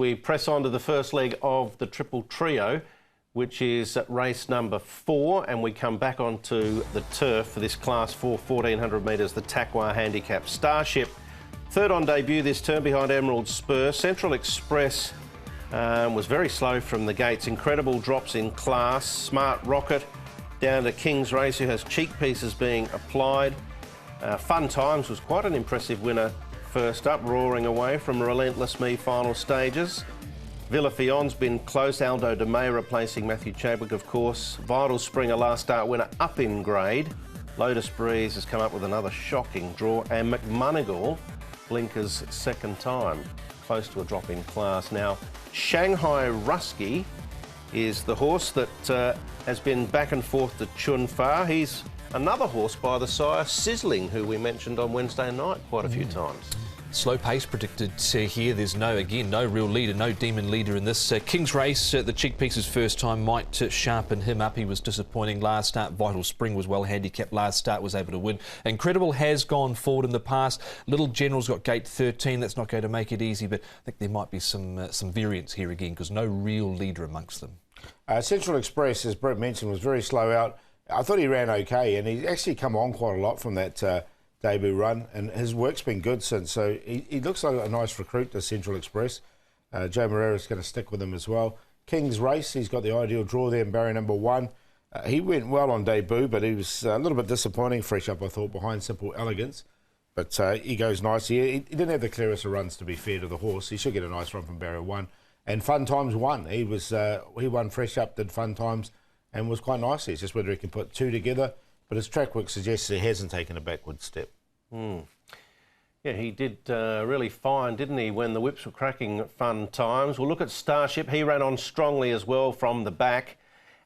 we press on to the first leg of the Triple Trio, which is race number 4, and we come back onto the turf for this Class 4 1400 metres, the Taqwa Handicap. Starship, third on debut this term behind Emerald Spur. Central Express was very slow from the gates. Incredible drops in class. Smart Rocket down to King's Race, who has cheek pieces being applied. Fun Times was quite an impressive winner first up, roaring away from Relentless Me final stages. Villa Fion's been close. Aldo de May replacing Matthew Chadwick, of course. Vital Spring, a last start winner, up in grade. Lotus Breeze has come up with another shocking draw. And McMoneagle, Blinker's second time, close to a drop in class. Now, Shanghai Rusky is the horse that has been back and forth to Chun Fa. He's another horse by the sire, Sizzling, who we mentioned on Wednesday night quite a few times. Slow pace predicted here. There's no real leader, no demon leader in this. King's Race, the cheek pieces first time might sharpen him up. He was disappointing last start. Vital Spring was well handicapped last start, was able to win. Incredible has gone forward in the past. Little General's got gate 13. That's not going to make it easy, but I think there might be some variance here again because no real leader amongst them. Central Express, as Brett mentioned, was very slow out. I thought he ran okay, and he's actually come on quite a lot from that debut run, and his work's been good since, so he looks like a nice recruit to Central Express. Joe Moreira's going to stick with him as well. King's Race, he's got the ideal draw there in barrier number 1. He went well on debut, but he was a little bit disappointing, fresh up, I thought, behind Simple Elegance. But he goes nicely. He didn't have the clearest of runs, to be fair to the horse. He should get a nice run from barrier 1. And Fun Times won. He won fresh up, did Fun Times, and was quite nicely. It's just whether he can put two together. But his track work suggests he hasn't taken a backward step. Yeah, he did really fine, didn't he, when the whips were cracking at Fun Times. We'll look at Starship. He ran on strongly as well from the back.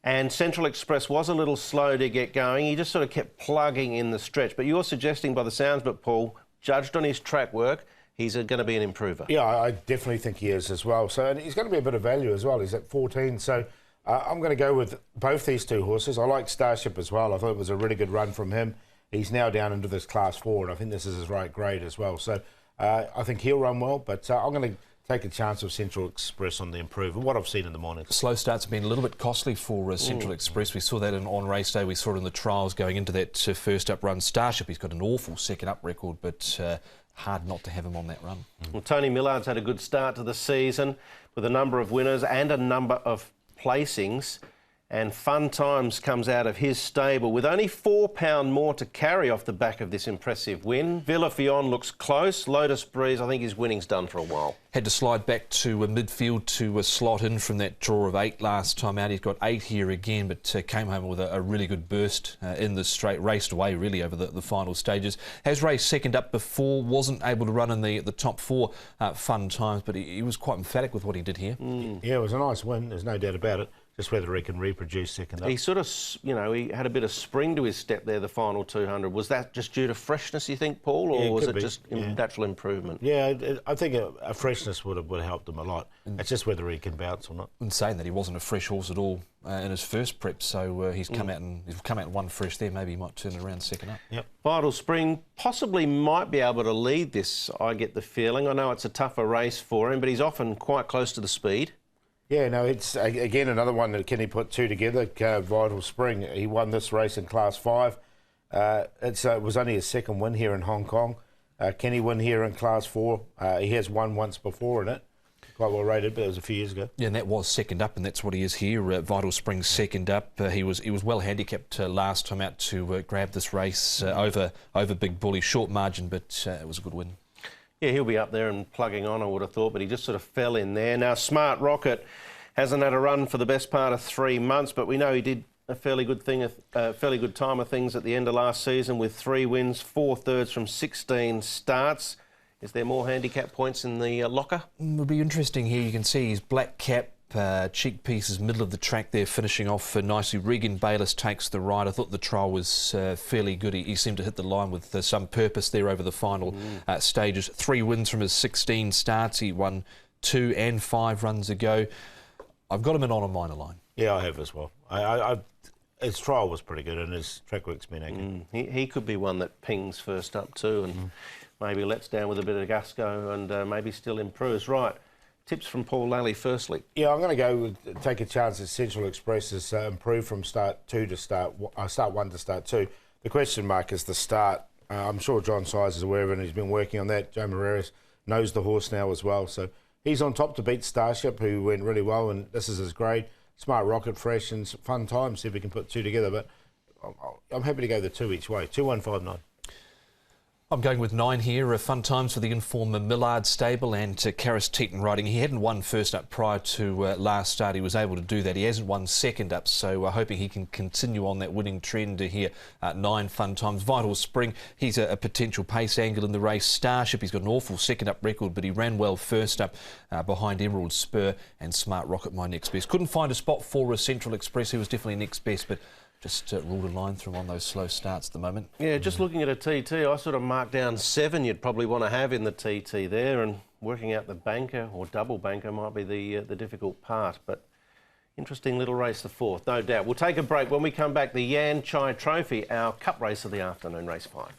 And Central Express was a little slow to get going. He just sort of kept plugging in the stretch. But you're suggesting, by the sounds of it, Paul, judged on his track work, he's going to be an improver. Yeah, I definitely think he is as well. So, and he's going to be a bit of value as well. He's at 14. So I'm going to go with both these two horses. I like Starship as well. I thought it was a really good run from him. He's now down into this Class 4, and I think this is his right grade as well. So I think he'll run well, but I'm going to take a chance of Central Express on the improver, what I've seen in the morning. Slow starts have been a little bit costly for Central Express. We saw that on race day. We saw it in the trials going into that first up run. Starship, he's got an awful second up record, but hard not to have him on that run. Well, Tony Millard's had a good start to the season with a number of winners and a number of placings. And Fun Times comes out of his stable with only £4 more to carry off the back of this impressive win. Villa Fion looks close. Lotus Breeze, I think his winning's done for a while. Had to slide back to midfield to slot in from that draw of 8 last time out. He's got 8 here again, but came home with a really good burst in the straight. Raced away, really, over the final stages. Has raced second up before, wasn't able to run in the top 4 Fun Times, but he was quite emphatic with what he did here. Yeah, it was a nice win, there's no doubt about it. Just whether he can reproduce second up. He sort of, he had a bit of spring to his step there, the final 200. Was that just due to freshness, you think, Paul, or was it just natural improvement? Yeah, I think a freshness would have helped him a lot. It's just whether he can bounce or not. And saying that, he wasn't a fresh horse at all in his first prep, so he's come out and one fresh there. Maybe he might turn it around second up. Yep. Vital Spring possibly might be able to lead this, I get the feeling. I know it's a tougher race for him, but he's often quite close to the speed. Yeah, no, it's, again, another one that can he put two together, Vital Spring. He won this race in Class 5. It was only his second win here in Hong Kong. Can he win here in Class 4? He has won once before in it. Quite well rated, but it was a few years ago. Yeah, and that was second up, and that's what he is here. Vital Spring second up. He was well handicapped last time out to grab this race over Big Bully. Short margin, but it was a good win. Yeah, he'll be up there and plugging on, I would have thought, but he just sort of fell in there. Now, Smart Rocket hasn't had a run for the best part of 3 months, but we know he did a fairly good time of things at the end of last season with 3 wins, 4 thirds from 16 starts. Is there more handicap points in the locker? It'll be interesting here. You can see his black cap, cheek pieces, middle of the track there, finishing off nicely. Regan Bayliss takes the ride. I thought the trial was fairly good. He seemed to hit the line with some purpose there over the final stages. 3 wins from his 16 starts. He won 2 and 5 runs ago. I've got him in on a minor line. Yeah, I have as well. His trial was pretty good and his track work's been okay. He could be one that pings first up too and maybe lets down with a bit of gusto and maybe still improves. Right. Tips from Paul Lally firstly. Yeah, I'm going to go with take a chance that Central Express has improved from start 1 to start 2. The question mark is the start. I'm sure John Size is aware of it and he's been working on that. Joe Moreras knows the horse now as well. So he's on top to beat Starship, who went really well, and this is his grade. Smart Rocket, fresh and fun time. See if we can put 2 together. But I'm happy to go the 2 each way. 2, 1, 5, 9. I'm going with 9 here. Fun times for the Informer Millard stable and Karis Teton riding. He hadn't won first up prior to last start. He was able to do that. He hasn't won second up, so we're hoping he can continue on that winning trend here. 9 Fun Times. Vital Spring, he's a potential pace angle in the race. Starship, he's got an awful second up record, but he ran well first up behind Emerald Spur, and Smart Rocket, my next best. Couldn't find a spot for a Central Express. He was definitely next best, but just ruled a line through on those slow starts at the moment. Yeah, just looking at a TT, I sort of marked down 7 you'd probably want to have in the TT there, and working out the banker or double banker might be the difficult part. But interesting little race, the 4th, no doubt. We'll take a break. When we come back, the Yan Chai Trophy, our cup race of the afternoon, race 5.